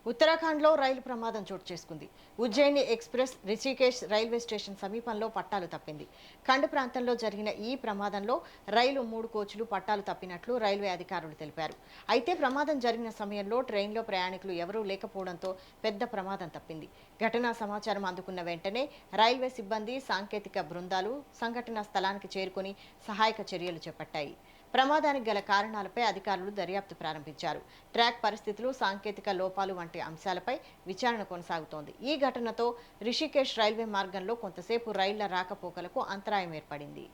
ఉత్తరాఖండ్లో రైలు ప్రమాదం చోటు చేసుకుంది. Ujjaini Express Rishikesh railway station సమీపంలో పట్టాలు తప్పింది. ఖండ్ ప్రాంతంలో జరిగిన ఈ ప్రమాదంలో రైలు 3 కోచ్లు పట్టాలు తప్పినట్లు రైల్వే అధికారులు తెలిపారు. అయితే ప్రమాదం జరిగిన సమయంలో ట్రైన్లో ప్రయాణికులు ఎవరూ లేకపోవడంతో పెద్ద ప్రమాదం తప్పింది. ఘటనా సమాచారం అందుకున్న వెంటనే రైల్వే సిబ్బంది, సాంకేతిక బృందాలు సంఘటనా స్థలానికి చేరుకుని సహాయక చర్యలు చేపట్టాయి. ప్రమాదానికి గల కారణాలపై అధికారులు దర్యాప్తు ప్రారంభించారు. ట్రాక్ పరిస్థితులు, సాంకేతిక లోపాలు వంటి అంశాలపై విచారణ కొనసాగుతోంది. ఈ ఘటనతో రిషికేశ్ రైల్వే మార్గంలో కొంతసేపు రైళ్ల రాకపోకలకు అంతరాయం ఏర్పడింది.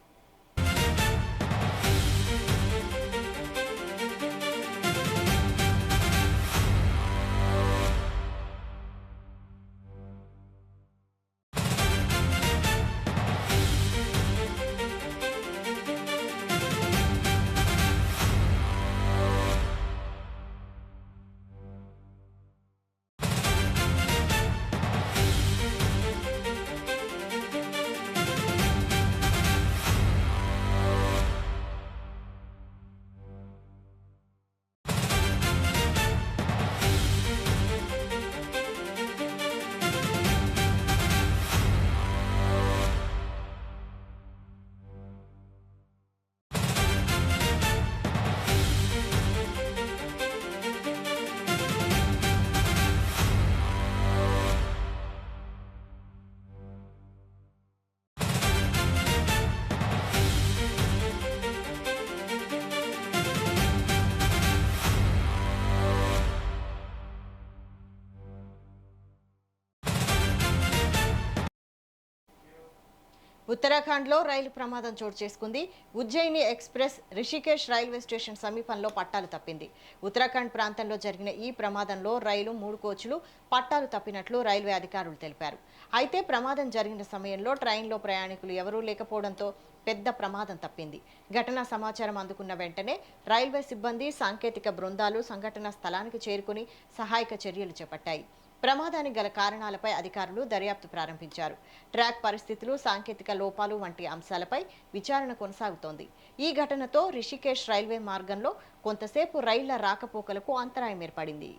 ఉత్తరాఖండ్లో రైలు ప్రమాదం చోటు చేసుకుంది. Ujjaini Express Rishikesh railway station సమీపంలో పట్టాలు తప్పింది. ఉత్తరాఖండ్ ప్రాంతంలో జరిగిన ఈ ప్రమాదంలో రైలు 3 కోచ్లు పట్టాలు తప్పినట్లు రైల్వే అధికారులు తెలిపారు. అయితే ప్రమాదం జరిగిన సమయంలో ట్రైన్లో ప్రయాణికులు ఎవరూ లేకపోవడంతో పెద్ద ప్రమాదం తప్పింది. ఘటనా సమాచారం అందుకున్న వెంటనే రైల్వే సిబ్బంది, సాంకేతిక బృందాలు సంఘటనా స్థలానికి చేరుకుని సహాయక చర్యలు చేపట్టాయి. ప్రమాదానికి గల కారణాలపై అధికారులు దర్యాప్తు ప్రారంభించారు. ట్రాక్ పరిస్థితులు, సాంకేతిక లోపాలు వంటి అంశాలపై విచారణ కొనసాగుతోంది. ఈ ఘటనతో రిషికేశ్ రైల్వే మార్గంలో కొంతసేపు రైళ్ల రాకపోకలకు అంతరాయం ఏర్పడింది.